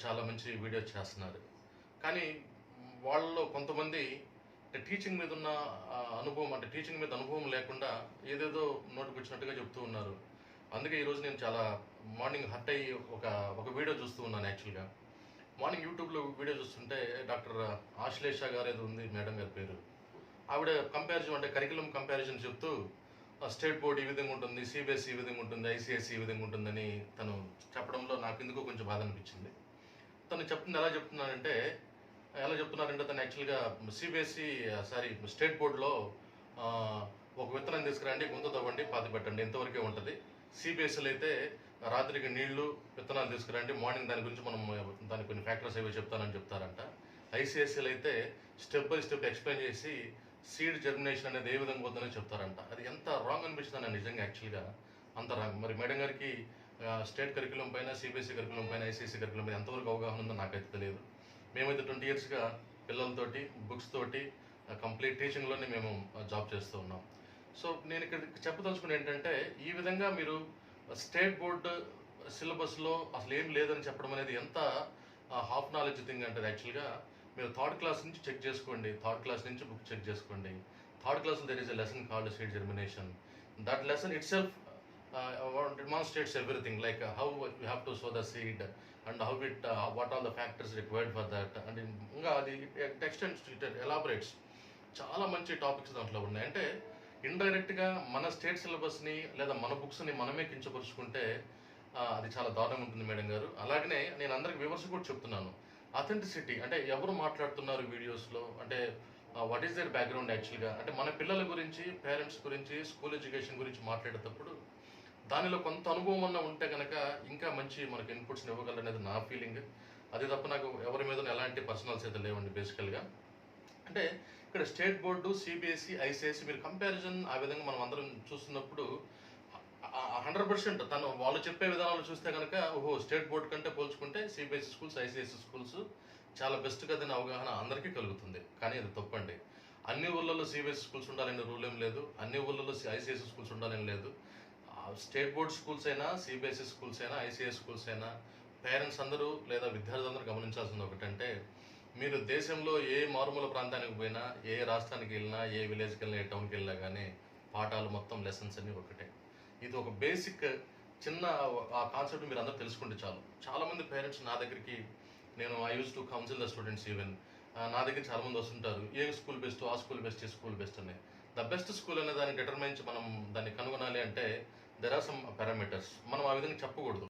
చాలా మంచి వీడియోస్ చేస్తున్నారు. కానీ వాళ్ళలో కొంతమంది టీచింగ్ మీద ఉన్న అనుభవం అంటే టీచింగ్ మీద అనుభవం లేకుండా ఏదేదో నోటికొచ్చినట్టుగా చెప్తూ ఉన్నారు. అందుకే ఈరోజు నేను చాలా మార్నింగ్ హర్ట్ అయ్యి ఒక ఒక వీడియో చూస్తూ ఉన్నాను యాక్చువల్‌గా. మార్నింగ్ యూట్యూబ్‌లో వీడియో చూస్తుంటే డాక్టర్ ఆశ్లేష గారు ఏదో ఉంది మేడం గారి పేరు. ఆవిడ కంపారిజన్ అంటే కరిక్యులమ్ కంపారిజన్ చెప్తూ స్టేట్ బోర్డ్ ఈ విధంగా ఉంటుంది, సీబీఎస్ఈ ఈ విధంగా ఉంటుంది, ఐసీఎస్ఈ ఈ విధంగా ఉంటుందని తను చెప్పడంలో నాకెందుకో కొంచెం బాధ అనిపించింది. తను చెప్తుంది ఎలా చెప్తున్నారంటే తను యాక్చువల్‌గా సీబీఎస్ఈ స్టేట్ బోర్డ్‌లో ఒక విత్తనం తీసుకురండి, గుంత తవ్వండి, పాతి పెట్టండి ఇంతవరకే ఉంటది. సీబీఎస్ఈలో అయితే రాత్రికి నీళ్లు, విత్తనాలు తీసుకురండి, మార్నింగ్ దాని గురించి మనం దానికి కొన్ని ఫ్యాక్టర్స్ ఏవో చెప్తానని చెప్తారంట. ఐసీఎస్ఈలో అయితే స్టెప్ బై స్టెప్ ఎక్స్‌ప్లెయిన్ చేసి సీడ్ జర్మినేషన్ అనేది ఏ విధంగా పోతుందని చెప్తారంట. అది ఎంత రాంగ్ అనిపిస్తుందని నిజంగా యాక్చువల్‌గా అంత రాంగ్. మరి మేడం గారికి స్టేట్ కరిక్యులం పైన, సీబీఎస్ఈ కరిక్యులం పైన, ఐసీఎస్ఈ కరిక్యులం మీద ఎంతవరకు అవగాహన ఉందో నాకైతే తెలియదు. మేమైతే 20 ఇయర్స్‌గా పిల్లలతోటి, బుక్స్ తోటి కంప్లీట్ టీచింగ్‌లోనే మేము జాబ్ చేస్తూ ఉన్నాం. సో నేను ఇక్కడ చెప్పదలుచుకున్నది ఏంటంటే, ఈ విధంగా మీరు స్టేట్ బోర్డ్ సిలబస్‌లో అసలు ఏం లేదని చెప్పడం అనేది ఎంత హాఫ్ నాలెడ్జ్ థింగ్ అంటే యాక్చువల్‌గా మీరు థర్డ్ క్లాస్ నుంచి చెక్ చేసుకోండి. థర్డ్ క్లాస్ నుంచి బుక్ చెక్ చేసుకోండి. థర్డ్ క్లాస్‌లో there is a lesson called seed germination. That lesson itself demonstrates everything like how you have to sow the seed and how what all the factors required for that and ఇంకా అది extends it elaborates. చాలా మంచి topics దాంట్లో ఉన్నాయి. అంటే ఇండైరెక్ట్గా మన state సిలబస్ని లేదా మన బుక్స్ని మనమే కించపరుచుకుంటే అది చాలా దారుణంగా ఉంటుంది మేడం గారు. అలాగనే నేను అందరికి వివర్స్ కూడా చెప్తున్నాను. అథెంటిసిటీ అంటే ఎవరు మాట్లాడుతున్నారు వీడియోస్లో, అంటే వాట్ ఈస్ దేర్ బ్యాక్గ్రౌండ్ యాక్చువల్గా, అంటే మన పిల్లల గురించి, పేరెంట్స్ గురించి, స్కూల్ ఎడ్యుకేషన్ గురించి మాట్లాడేటప్పుడు దానిలో కొంత అనుభవం అన్న ఉంటే కనుక ఇంకా మంచి మనకు ఇన్పుట్స్ని ఇవ్వగలరనేది నా ఫీలింగ్. అది తప్ప నాకు ఎవరి మీద ఎలాంటి పర్సనల్స్ అయితే లేవండి బేసికల్గా. అంటే ఇక్కడ స్టేట్ బోర్డు, సిబిఎస్ఈ, ఐసిఎస్ఈ మీరు కంపారిజన్ ఆ విధంగా మనం అందరం చూస్తున్నప్పుడు 100% వాళ్ళు చెప్పే విధానాలు చూస్తే కనుక ఓహో స్టేట్ బోర్డు కంటే పోల్చుకుంటే సిబిఎస్ఈ స్కూల్స్, ఐసిఎస్ఈ స్కూల్స్ చాలా బెస్ట్ కదని అవగాహన అందరికీ కలుగుతుంది. కానీ అది తప్పండి. అన్ని ఊళ్ళల్లో సిబిఎస్ఈ స్కూల్స్ ఉండాలని రూల్ ఏం లేదు, అన్ని ఊళ్ళల్లో ఐసిఎస్ఈ స్కూల్స్ ఉండాలని లేదు. స్టేట్ బోర్డ్ స్కూల్స్ అయినా, సిబిఎస్ఈ స్కూల్స్ అయినా, ఐసిఎస్ స్కూల్స్ అయినా పేరెంట్స్ అందరూ లేదా విద్యార్థులందరూ గమనించాల్సింది ఒకటంటే, మీరు దేశంలో ఏ మారుమూల ప్రాంతానికి పోయినా, ఏ రాష్ట్రానికి వెళ్ళినా, ఏ విలేజ్కి వెళ్ళినా, ఏ టౌన్కి వెళ్ళినా కానీ పాఠాలు మొత్తం లెసన్స్ అన్నీ ఒకటే. ఇది ఒక బేసిక్ చిన్న ఆ కాన్సెప్ట్ మీరు అందరూ తెలుసుకుంటే చాలు. చాలామంది పేరెంట్స్ నా దగ్గరికి I use to counsel the students even నా దగ్గర చాలామంది వస్తుంటారు. ఏ స్కూల్ బెస్ట్, ఆ స్కూల్ బెస్ట్, ఈ స్కూల్ బెస్ట్ అని. ద బెస్ట్ స్కూల్ అనే దాన్ని డిటర్మైన్ మనం దాన్ని కనుగొనాలి అంటే దెర్ ఆర్ సమ్ పారామీటర్స్. మనం ఆ విధంగా చెప్పకూడదు.